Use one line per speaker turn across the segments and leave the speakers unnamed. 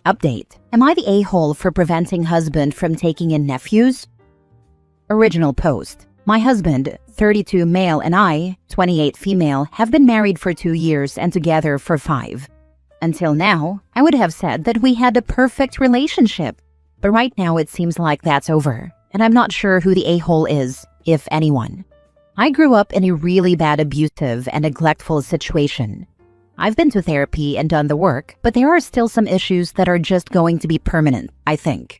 Update. Am I the a-hole for preventing husband from taking in nephews? Original post. My husband, 32 male, and I, 28 female, have been married for 2 years and together for 5. Until now, I would have said that we had a perfect relationship. But right now it seems like that's over, and I'm not sure who the a-hole is, if anyone. I grew up in a really bad abusive and neglectful situation. I've been to therapy and done the work, but there are still some issues that are just going to be permanent, I think.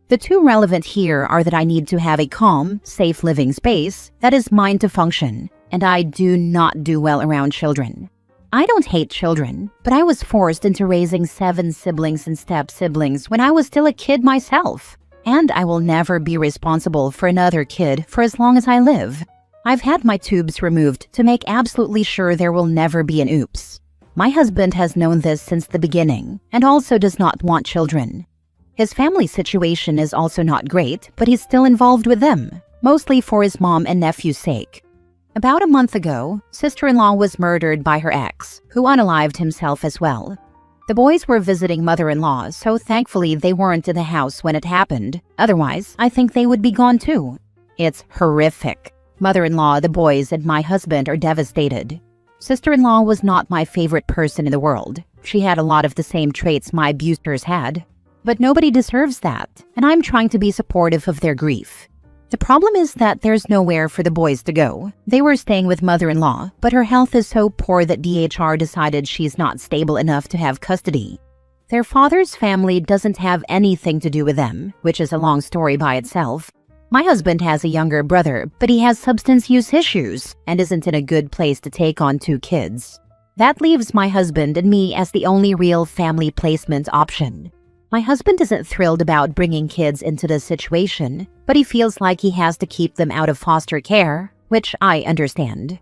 The two relevant here are that I need to have a calm, safe living space that is mine to function, and I do not do well around children. I don't hate children, but I was forced into raising 7 siblings and step-siblings when I was still a kid myself, and I will never be responsible for another kid for as long as I live. I've had my tubes removed to make absolutely sure there will never be an oops. My husband has known this since the beginning and also does not want children. His family situation is also not great, but he's still involved with them, mostly for his mom and nephew's sake. About a month ago, sister-in-law was murdered by her ex, who unalived himself as well. The boys were visiting mother-in-law, so thankfully they weren't in the house when it happened. Otherwise, I think they would be gone too. It's horrific. Mother-in-law, the boys, and my husband are devastated. Sister-in-law was not my favorite person in the world. She had a lot of the same traits my abusers had. But nobody deserves that, and I'm trying to be supportive of their grief. The problem is that there's nowhere for the boys to go. They were staying with mother-in-law, but her health is so poor that DHR decided she's not stable enough to have custody. Their father's family doesn't have anything to do with them, which is a long story by itself. My husband has a younger brother, but he has substance use issues and isn't in a good place to take on 2 kids. That leaves my husband and me as the only real family placement option. My husband isn't thrilled about bringing kids into this situation, but he feels like he has to keep them out of foster care, which I understand.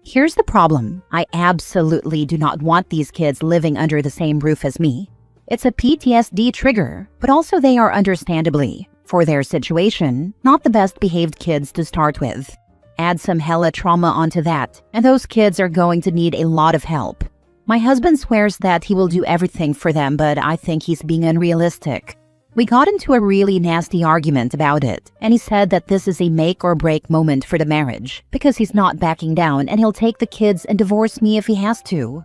Here's the problem. I absolutely do not want these kids living under the same roof as me. It's a PTSD trigger, but also they are understandably, for their situation, not the best behaved kids to start with. Add some hella trauma onto that, and those kids are going to need a lot of help. My husband swears that he will do everything for them, but I think he's being unrealistic. We got into a really nasty argument about it, and he said that this is a make or break moment for the marriage, because he's not backing down and he'll take the kids and divorce me if he has to.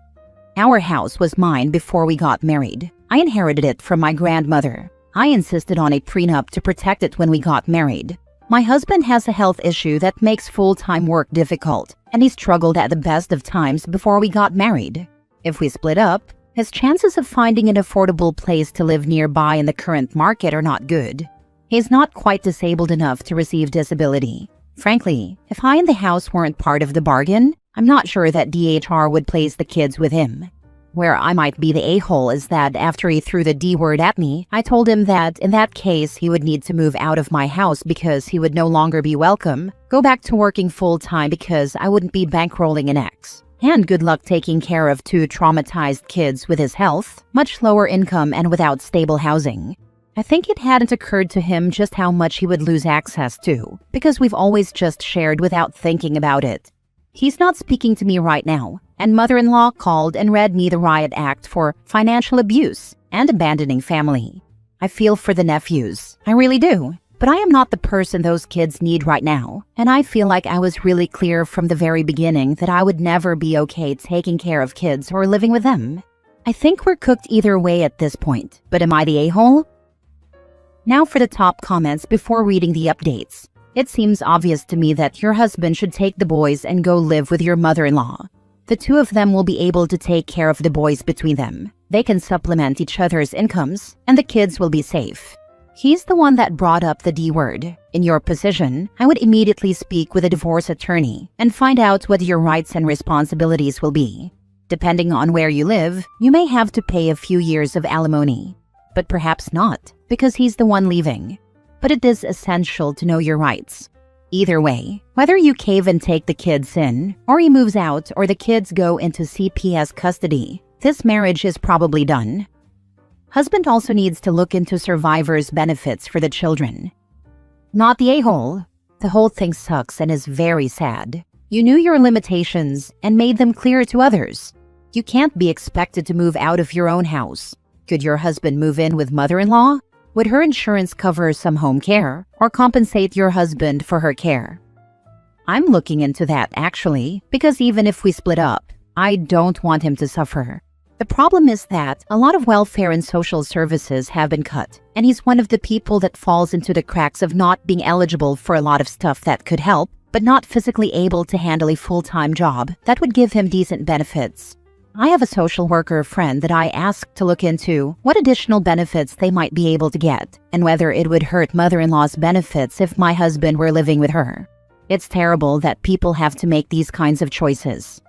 Our house was mine before we got married. I inherited it from my grandmother. I insisted on a prenup to protect it when we got married. My husband has a health issue that makes full-time work difficult, and he struggled at the best of times before we got married. If we split up, his chances of finding an affordable place to live nearby in the current market are not good. He's not quite disabled enough to receive disability. Frankly, if I and the house weren't part of the bargain, I'm not sure that DHR would place the kids with him. Where I might be the a-hole is that after he threw the D word at me, I told him that in that case he would need to move out of my house because he would no longer be welcome, go back to working full-time because I wouldn't be bankrolling an ex, and good luck taking care of 2 traumatized kids with his health, much lower income, and without stable housing. I think it hadn't occurred to him just how much he would lose access to, because we've always just shared without thinking about it. He's not speaking to me right now, and mother-in-law called and read me the riot act for financial abuse and abandoning family. I feel for the nephews, I really do, but I am not the person those kids need right now, and I feel like I was really clear from the very beginning that I would never be okay taking care of kids or living with them. I think we're cooked either way at this point, but am I the a-hole? Now for the top comments before reading the updates. It seems obvious to me that your husband should take the boys and go live with your mother-in-law. The 2 of them will be able to take care of the boys between them. They can supplement each other's incomes, and the kids will be safe. He's the one that brought up the D word. In your position, I would immediately speak with a divorce attorney and find out what your rights and responsibilities will be. Depending on where you live, you may have to pay a few years of alimony. But perhaps not, because he's the one leaving. But it is essential to know your rights. Either way, whether you cave and take the kids in, or he moves out, or the kids go into CPS custody, this marriage is probably done. Husband also needs to look into survivor's benefits for the children. Not the a-hole. The whole thing sucks and is very sad. You knew your limitations and made them clear to others. You can't be expected to move out of your own house. Could your husband move in with mother-in-law? Would her insurance cover some home care or compensate your husband for her care? I'm looking into that actually, because even if we split up, I don't want him to suffer. The problem is that a lot of welfare and social services have been cut, and he's one of the people that falls into the cracks of not being eligible for a lot of stuff that could help, but not physically able to handle a full-time job that would give him decent benefits. I have a social worker friend that I asked to look into what additional benefits they might be able to get, and whether it would hurt mother-in-law's benefits if my husband were living with her. It's terrible that people have to make these kinds of choices.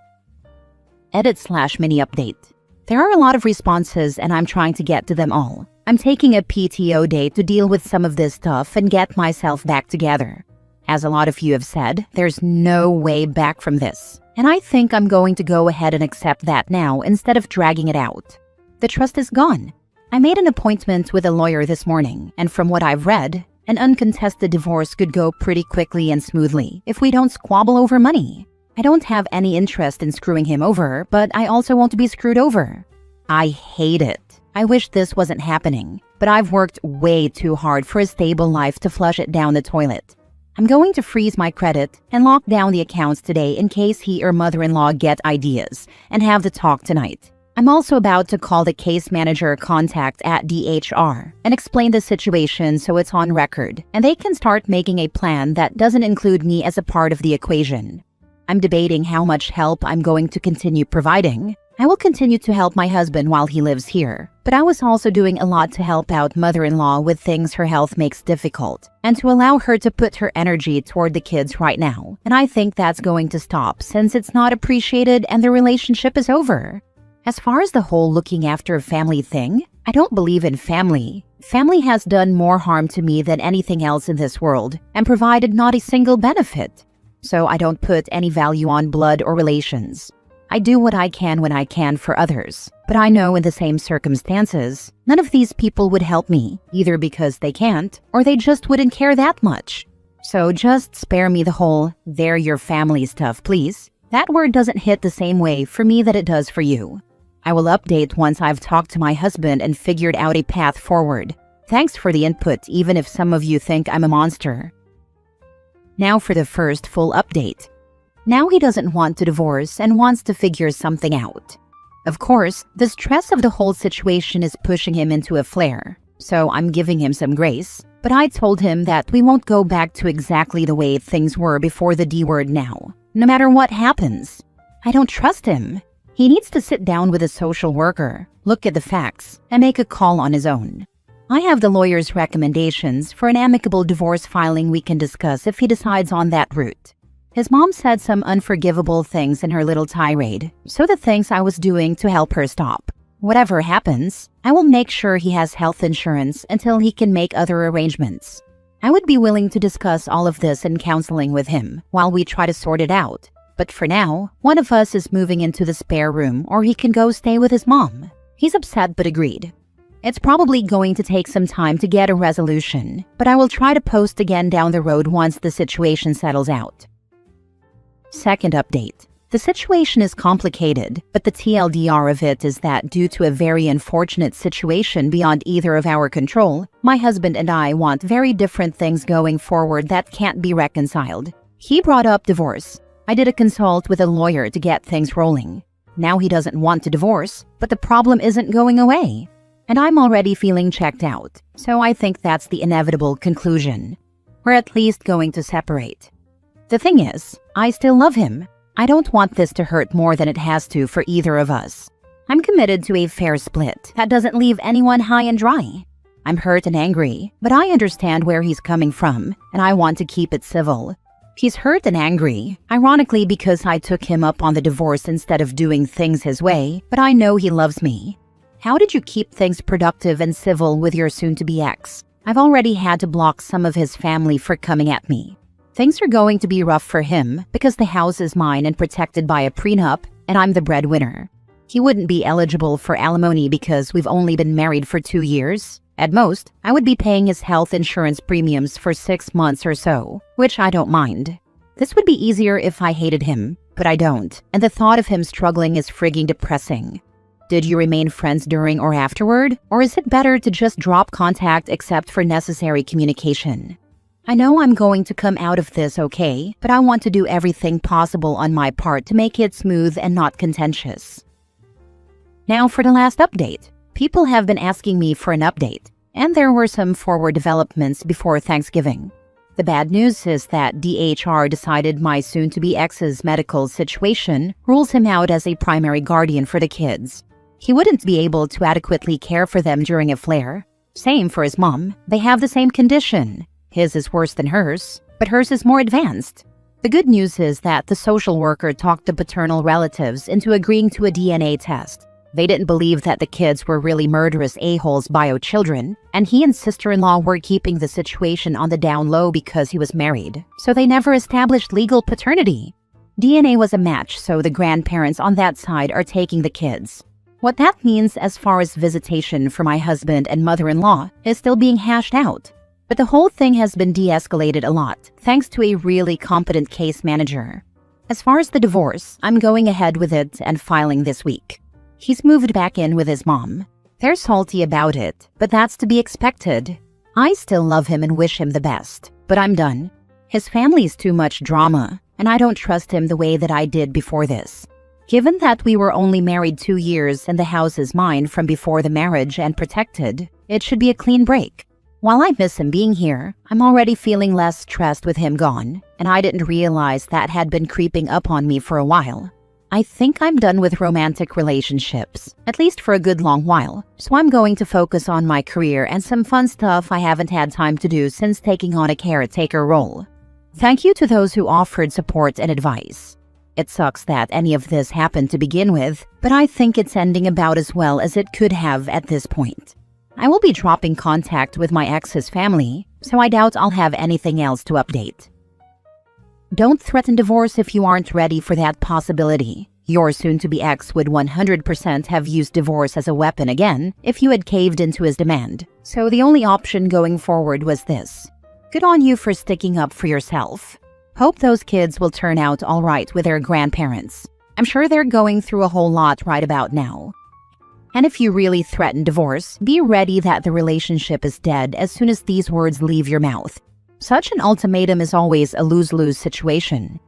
Edit/mini update. There are a lot of responses and I'm trying to get to them all. I'm taking a PTO day to deal with some of this stuff and get myself back together. As a lot of you have said, there's no way back from this. And I think I'm going to go ahead and accept that now instead of dragging it out. The trust is gone. I made an appointment with a lawyer this morning, and from what I've read, an uncontested divorce could go pretty quickly and smoothly if we don't squabble over money. I don't have any interest in screwing him over, but I also won't be screwed over. I hate it. I wish this wasn't happening, but I've worked way too hard for a stable life to flush it down the toilet. I'm going to freeze my credit and lock down the accounts today in case he or mother-in-law get ideas and have the talk tonight. I'm also about to call the case manager contact at DHR and explain the situation so it's on record and they can start making a plan that doesn't include me as a part of the equation. I'm debating how much help I'm going to continue providing. I will continue to help my husband while he lives here, but I was also doing a lot to help out mother-in-law with things her health makes difficult and to allow her to put her energy toward the kids right now. And I think that's going to stop since it's not appreciated and the relationship is over. As far as the whole looking after a family thing, I don't believe in family. Family has done more harm to me than anything else in this world and provided not a single benefit. So I don't put any value on blood or relations. I do what I can when I can for others, but I know in the same circumstances, none of these people would help me, either because they can't or they just wouldn't care that much. So just spare me the whole, they're your family stuff, please. That word doesn't hit the same way for me that it does for you. I will update once I've talked to my husband and figured out a path forward. Thanks for the input, even if some of you think I'm a monster. Now for the first full update. Now he doesn't want to divorce and wants to figure something out. Of course, the stress of the whole situation is pushing him into a flare, so I'm giving him some grace, but I told him that we won't go back to exactly the way things were before the D word now, no matter what happens. I don't trust him. He needs to sit down with a social worker, look at the facts, and make a call on his own. I have the lawyer's recommendations for an amicable divorce filing we can discuss if he decides on that route. His mom said some unforgivable things in her little tirade, so the things I was doing to help her stop. Whatever happens, I will make sure he has health insurance until he can make other arrangements. I would be willing to discuss all of this in counseling with him while we try to sort it out. But for now, one of us is moving into the spare room or he can go stay with his mom. He's upset but agreed. It's probably going to take some time to get a resolution, but I will try to post again down the road once the situation settles out. Second update. The situation is complicated, but the TLDR of it is that due to a very unfortunate situation beyond either of our control, my husband and I want very different things going forward that can't be reconciled. He brought up divorce. I did a consult with a lawyer to get things rolling. Now he doesn't want to divorce, but the problem isn't going away. And I'm already feeling checked out, so I think that's the inevitable conclusion. We're at least going to separate. The thing is, I still love him. I don't want this to hurt more than it has to for either of us. I'm committed to a fair split that doesn't leave anyone high and dry. I'm hurt and angry, but I understand where he's coming from, and I want to keep it civil. He's hurt and angry, ironically because I took him up on the divorce instead of doing things his way, but I know he loves me. How did you keep things productive and civil with your soon-to-be ex? I've already had to block some of his family for coming at me. Things are going to be rough for him because the house is mine and protected by a prenup, and I'm the breadwinner. He wouldn't be eligible for alimony because we've only been married for 2 years. At most, I would be paying his health insurance premiums for 6 months or so, which I don't mind. This would be easier if I hated him, but I don't, and the thought of him struggling is frigging depressing. Did you remain friends during or afterward? Or is it better to just drop contact except for necessary communication? I know I'm going to come out of this okay, but I want to do everything possible on my part to make it smooth and not contentious. Now for the last update. People have been asking me for an update, and there were some forward developments before Thanksgiving. The bad news is that DHR decided my soon-to-be ex's medical situation rules him out as a primary guardian for the kids. He wouldn't be able to adequately care for them during a flare. Same for his mom. They have the same condition. His is worse than hers, but hers is more advanced. The good news is that the social worker talked the paternal relatives into agreeing to a DNA test. They didn't believe that the kids were really murderous a-holes bio children, and he and sister-in-law were keeping the situation on the down low because he was married, so they never established legal paternity. DNA was a match, so the grandparents on that side are taking the kids. What that means as far as visitation for my husband and mother-in-law is still being hashed out. But the whole thing has been de-escalated a lot, thanks to a really competent case manager. As far as the divorce, I'm going ahead with it and filing this week. He's moved back in with his mom. They're salty about it, but that's to be expected. I still love him and wish him the best, but I'm done. His family's too much drama, and I don't trust him the way that I did before this. Given that we were only married 2 years and the house is mine from before the marriage and protected, it should be a clean break. While I miss him being here, I'm already feeling less stressed with him gone, and I didn't realize that had been creeping up on me for a while. I think I'm done with romantic relationships, at least for a good long while, so I'm going to focus on my career and some fun stuff I haven't had time to do since taking on a caretaker role. Thank you to those who offered support and advice. It sucks that any of this happened to begin with, but I think it's ending about as well as it could have at this point. I will be dropping contact with my ex's family, so I doubt I'll have anything else to update. Don't threaten divorce if you aren't ready for that possibility. Your soon-to-be ex would 100% have used divorce as a weapon again if you had caved into his demand. So the only option going forward was this. Good on you for sticking up for yourself. Hope those kids will turn out all right with their grandparents. I'm sure they're going through a whole lot right about now. And if you really threaten divorce, be ready that the relationship is dead as soon as these words leave your mouth. Such an ultimatum is always a lose-lose situation.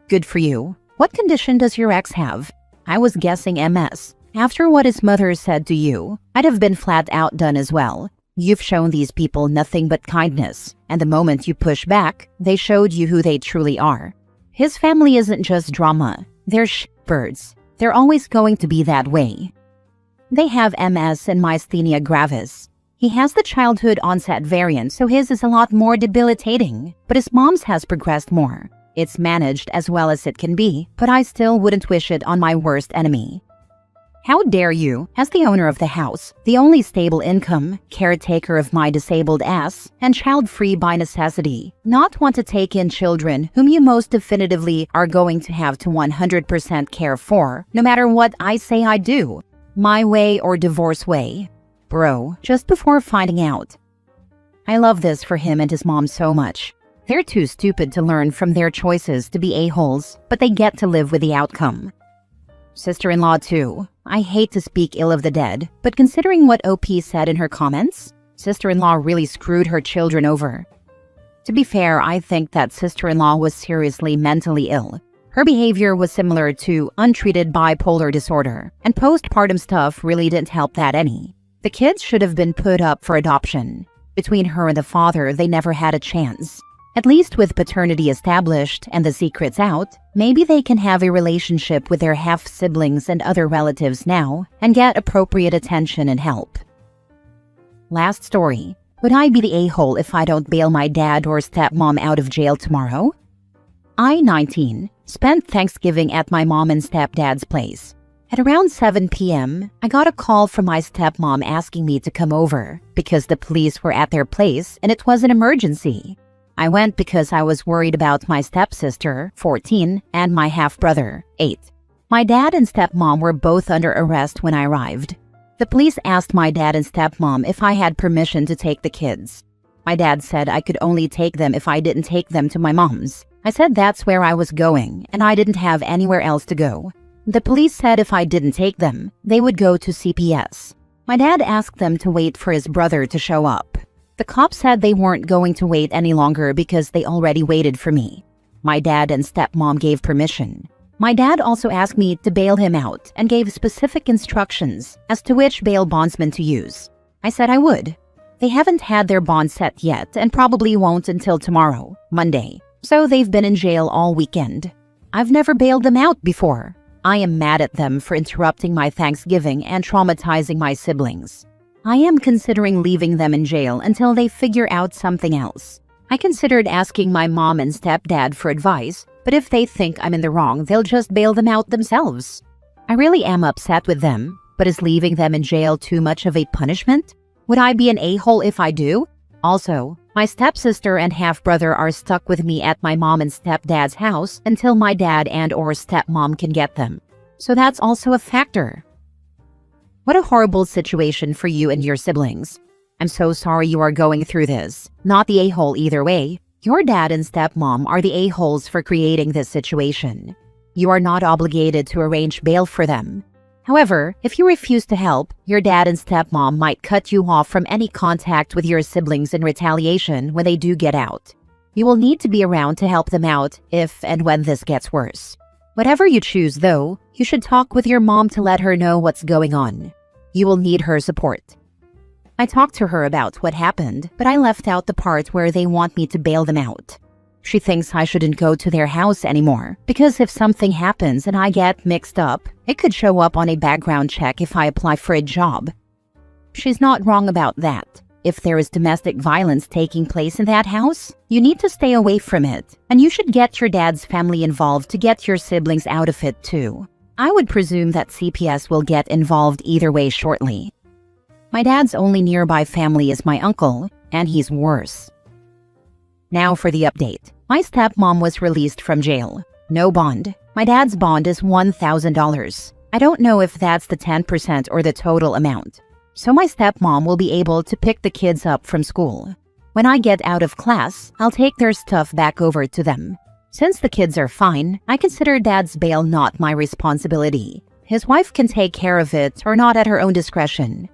Good for you. What condition does your ex have? I was guessing MS. After what his mother said to you, I'd have been flat out done as well. You've shown these people nothing but kindness, and the moment you push back, they showed you who they truly are. His family isn't just drama. They're shitbirds. They're always going to be that way. They have MS and myasthenia gravis. He has the childhood onset variant, so his is a lot more debilitating, but his mom's has progressed more. It's managed as well as it can be, but I still wouldn't wish it on my worst enemy. How dare you, as the owner of the house, the only stable income, caretaker of my disabled ass, and child-free by necessity, not want to take in children whom you most definitively are going to have to 100% care for, no matter what I say I do. My way or divorce way. Bro, just before finding out. I love this for him and his mom so much. They're too stupid to learn from their choices to be a-holes, but they get to live with the outcome. Sister-in-law too. I hate to speak ill of the dead, but considering what OP said in her comments, sister-in-law really screwed her children over. To be fair, I think that sister-in-law was seriously mentally ill. Her behavior was similar to untreated bipolar disorder, and postpartum stuff really didn't help that any. The kids should have been put up for adoption. Between her and the father, they never had a chance. At least with paternity established and the secrets out, maybe they can have a relationship with their half-siblings and other relatives now and get appropriate attention and help. Last story. Would I be the a-hole if I don't bail my dad or stepmom out of jail tomorrow? I, 19, spent Thanksgiving at my mom and stepdad's place. At around 7 p.m., I got a call from my stepmom asking me to come over because the police were at their place and it was an emergency. I went because I was worried about my stepsister, 14, and my half-brother, 8. My dad and stepmom were both under arrest when I arrived. The police asked my dad and stepmom if I had permission to take the kids. My dad said I could only take them if I didn't take them to my mom's. I said that's where I was going, and I didn't have anywhere else to go. The police said if I didn't take them, they would go to CPS. My dad asked them to wait for his brother to show up. The cops said they weren't going to wait any longer because they already waited for me. My dad and stepmom gave permission. My dad also asked me to bail him out and gave specific instructions as to which bail bondsman to use. I said I would. They haven't had their bond set yet and probably won't until tomorrow, Monday. So they've been in jail all weekend. I've never bailed them out before. I am mad at them for interrupting my Thanksgiving and traumatizing my siblings. I am considering leaving them in jail until they figure out something else. I considered asking my mom and stepdad for advice, but if they think I'm in the wrong, they'll just bail them out themselves. I really am upset with them, but is leaving them in jail too much of a punishment? Would I be an a-hole if I do? Also, my stepsister and half-brother are stuck with me at my mom and stepdad's house until my dad and/or stepmom can get them. So that's also a factor. What a horrible situation for you and your siblings. I'm so sorry you are going through this. Not the a-hole either way. Your dad and stepmom are the a-holes for creating this situation. You are not obligated to arrange bail for them. However, if you refuse to help, your dad and stepmom might cut you off from any contact with your siblings in retaliation when they do get out. You will need to be around to help them out if and when this gets worse. Whatever you choose, though, you should talk with your mom to let her know what's going on. You will need her support. I talked to her about what happened, but I left out the part where they want me to bail them out. She thinks I shouldn't go to their house anymore, because if something happens and I get mixed up, it could show up on a background check if I apply for a job. She's not wrong about that. If there is domestic violence taking place in that house, you need to stay away from it, and you should get your dad's family involved to get your siblings out of it too. I would presume that CPS will get involved either way shortly. My dad's only nearby family is my uncle, and he's worse. Now for the update. My stepmom was released from jail. No bond. My dad's bond is $1,000. I don't know if that's the 10% or the total amount. So my stepmom will be able to pick the kids up from school. When I get out of class, I'll take their stuff back over to them. Since the kids are fine, I consider dad's bail not my responsibility. His wife can take care of it or not at her own discretion.